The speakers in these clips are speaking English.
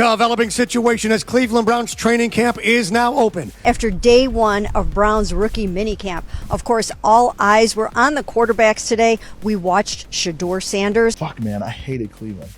Developing situation as Cleveland Browns training camp is now open. After day one of Browns rookie minicamp, of course, all eyes were on the quarterbacks today. We watched Shedeur Sanders. Fuck, man, I hated Cleveland.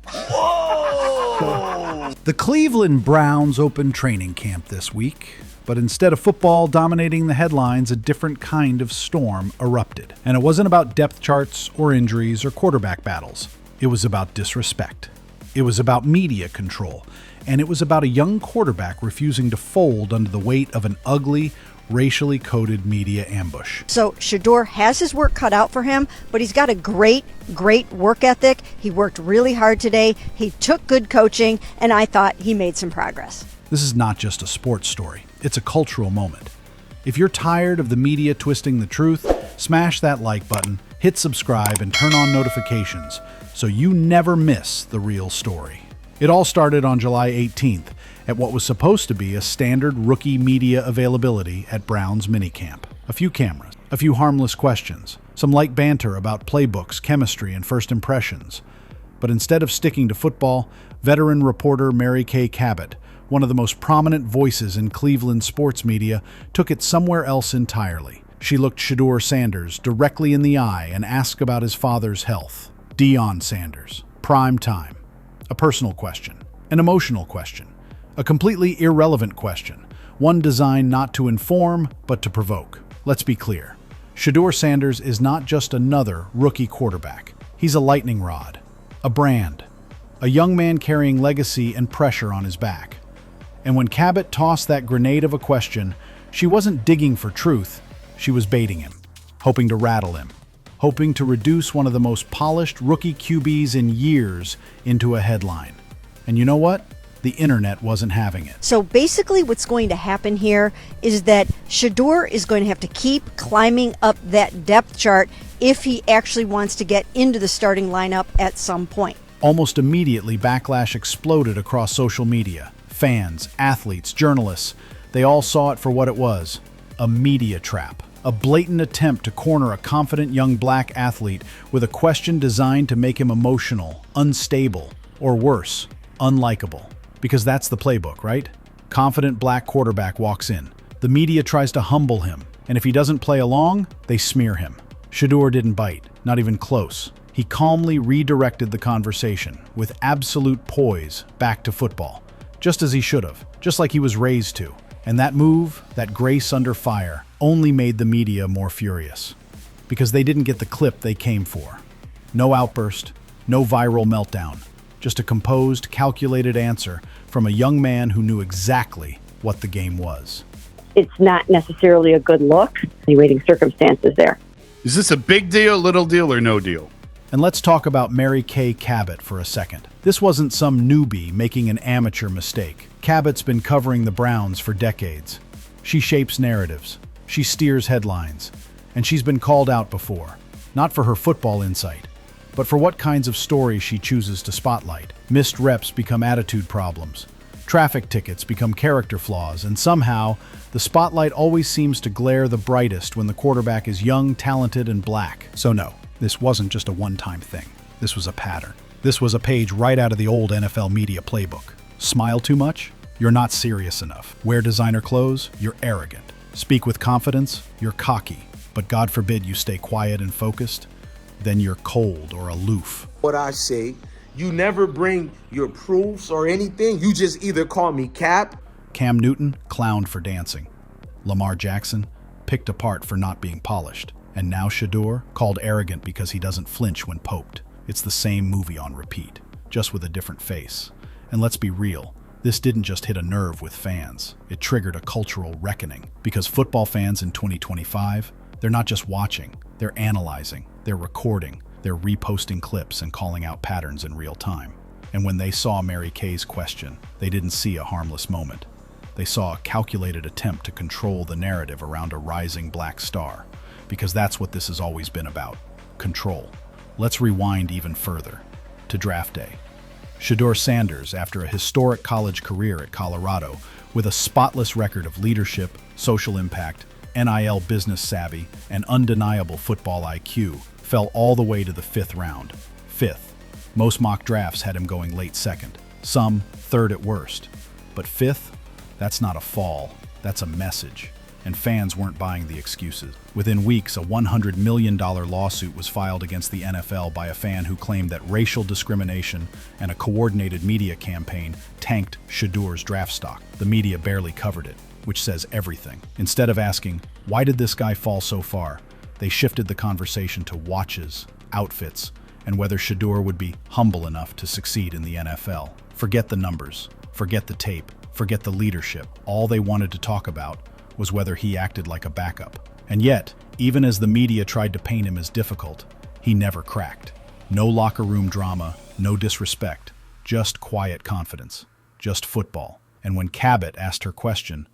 Whoa! The Cleveland Browns opened training camp this week, but instead of football dominating the headlines, a different kind of storm erupted. And it wasn't about depth charts or injuries or quarterback battles. It was about disrespect. It was about media control, and it was about a young quarterback refusing to fold under the weight of an ugly, racially coded media ambush. So Shedeur has his work cut out for him, but he's got a great work ethic. He worked really hard today. He took good coaching, and I thought he made some progress. This is not just a sports story. It's a cultural moment. If you're tired of the media twisting the truth, smash that like button, hit subscribe, and turn on notifications so you never miss the real story. It all started on July 18th at what was supposed to be a standard rookie media availability at Browns minicamp. A few cameras, a few harmless questions, some light banter about playbooks, chemistry, and first impressions. But instead of sticking to football, veteran reporter Mary Kay Cabot, one of the most prominent voices in Cleveland sports media, took it somewhere else entirely. She looked Shedeur Sanders directly in the eye and asked about his father's health. Deion Sanders. Prime time. A personal question. An emotional question. A completely irrelevant question. One designed not to inform, but to provoke. Let's be clear. Shedeur Sanders is not just another rookie quarterback. He's a lightning rod. A brand. A young man carrying legacy and pressure on his back. And when Cabot tossed that grenade of a question, she wasn't digging for truth. She was baiting him, hoping to rattle him, hoping to reduce one of the most polished rookie QBs in years into a headline. And you know what? The internet wasn't having it. So basically what's going to happen here is that Shedeur is going to have to keep climbing up that depth chart if he actually wants to get into the starting lineup at some point. Almost immediately, backlash exploded across social media. Fans, athletes, journalists, they all saw it for what it was. A media trap. A blatant attempt to corner a confident young black athlete with a question designed to make him emotional, unstable, or worse, unlikable. Because that's the playbook, right? Confident black quarterback walks in. The media tries to humble him, and if he doesn't play along, they smear him. Shedeur didn't bite, not even close. He calmly redirected the conversation, with absolute poise, back to football. Just as he should have, just like he was raised to. And that move, that grace under fire, only made the media more furious. Because they didn't get the clip they came for. No outburst, no viral meltdown. Just a composed, calculated answer from a young man who knew exactly what the game was. It's not necessarily a good look. Evaluating circumstances there. Is this a big deal, little deal, or no deal? And let's talk about Mary Kay Cabot for a second. This wasn't some newbie making an amateur mistake. Cabot's been covering the Browns for decades. She shapes narratives. She steers headlines. And she's been called out before. Not for her football insight, but for what kinds of stories she chooses to spotlight. Missed reps become attitude problems. Traffic tickets become character flaws, and somehow, the spotlight always seems to glare the brightest when the quarterback is young, talented, and black. So no, this wasn't just a one-time thing. This was a pattern. This was a page right out of the old NFL media playbook. Smile too much? You're not serious enough. Wear designer clothes? You're arrogant. Speak with confidence? You're cocky. But God forbid you stay quiet and focused? Then you're cold or aloof. What I say, you never bring your proofs or anything. You just either call me Cap. Cam Newton clowned for dancing. Lamar Jackson picked apart for not being polished. And now Shedeur called arrogant because he doesn't flinch when poked. It's the same movie on repeat, just with a different face. And let's be real, this didn't just hit a nerve with fans. It triggered a cultural reckoning. Because football fans in 2025, they're not just watching, they're analyzing, they're recording, they're reposting clips and calling out patterns in real time. And when they saw Mary Kay's question, they didn't see a harmless moment. They saw a calculated attempt to control the narrative around a rising black star. Because that's what this has always been about, control. Let's rewind even further, to draft day. Shedeur Sanders, after a historic college career at Colorado, with a spotless record of leadership, social impact, NIL business savvy, and undeniable football IQ, fell all the way to the 5th round. 5th. Most mock drafts had him going late 2nd. some third at worst. But fifth, that's not a fall, that's a message. And fans weren't buying the excuses. Within weeks, a $100 million lawsuit was filed against the NFL by a fan who claimed that racial discrimination and a coordinated media campaign tanked Shedeur's draft stock. The media barely covered it, which says everything. Instead of asking, why did this guy fall so far, they shifted the conversation to watches, outfits, and whether Shedeur would be humble enough to succeed in the NFL. Forget the numbers, forget the tape, forget the leadership. All they wanted to talk about was whether he acted like a backup. And yet, even as the media tried to paint him as difficult, he never cracked. No locker room drama, no disrespect, just quiet confidence, just football. And when Cabot asked her question,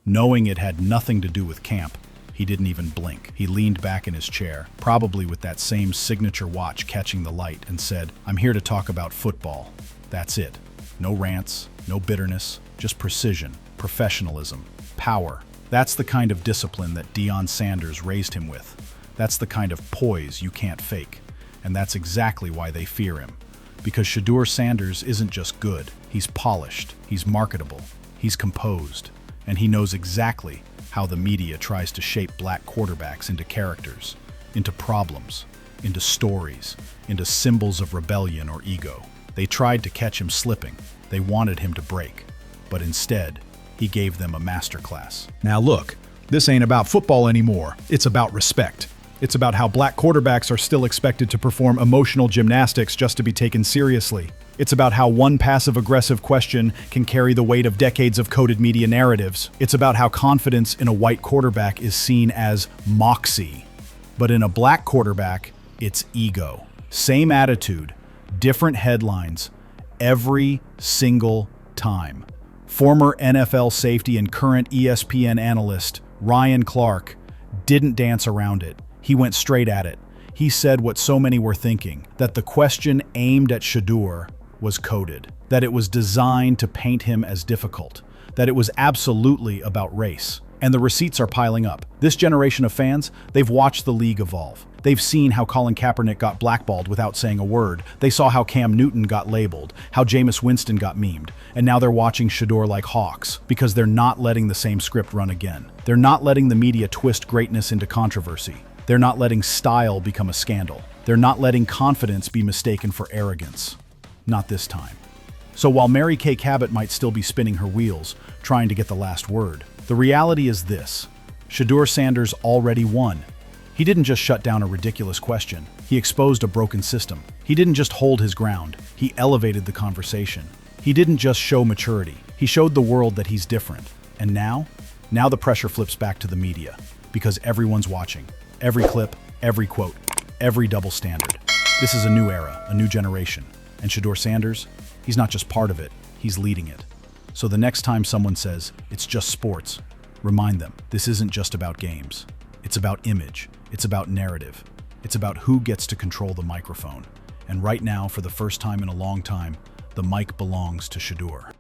knowing it had nothing to do with camp, he didn't even blink. He leaned back in his chair, probably with that same signature watch catching the light, and said, "I'm here to talk about football. That's it. No rants, no bitterness, just precision, professionalism, power." That's the kind of discipline that Deion Sanders raised him with. That's the kind of poise you can't fake. And that's exactly why they fear him. Because Shedeur Sanders isn't just good. He's polished, he's marketable, he's composed, and he knows exactly how the media tries to shape black quarterbacks into characters, into problems, into stories, into symbols of rebellion or ego. They tried to catch him slipping. They wanted him to break. But instead, he gave them a masterclass. Now look, this ain't about football anymore. It's about respect. It's about how black quarterbacks are still expected to perform emotional gymnastics just to be taken seriously. It's about how one passive-aggressive question can carry the weight of decades of coded media narratives. It's about how confidence in a white quarterback is seen as moxie. But in a black quarterback, it's ego. Same attitude, different headlines, every single time. Former NFL safety and current ESPN analyst Ryan Clark didn't dance around it. He went straight at it. He said what so many were thinking, that the question aimed at Shedeur was coded, that it was designed to paint him as difficult, that it was absolutely about race. And the receipts are piling up. This generation of fans, they've watched the league evolve. They've seen how Colin Kaepernick got blackballed without saying a word. They saw how Cam Newton got labeled, how Jameis Winston got memed. And now they're watching Shedeur like hawks because they're not letting the same script run again. They're not letting the media twist greatness into controversy. They're not letting style become a scandal. They're not letting confidence be mistaken for arrogance. Not this time. So while Mary Kay Cabot might still be spinning her wheels, trying to get the last word, the reality is this: Shedeur Sanders already won. He didn't just shut down a ridiculous question. He exposed a broken system. He didn't just hold his ground. He elevated the conversation. He didn't just show maturity. He showed the world that he's different. And now the pressure flips back to the media, because everyone's watching. Every clip, every quote, every double standard. This is a new era, a new generation. And Shedeur Sanders, he's not just part of it, he's leading it. So the next time someone says, it's just sports, remind them, this isn't just about games. It's about image. It's about narrative. It's about who gets to control the microphone. And right now, for the first time in a long time, the mic belongs to Shedeur.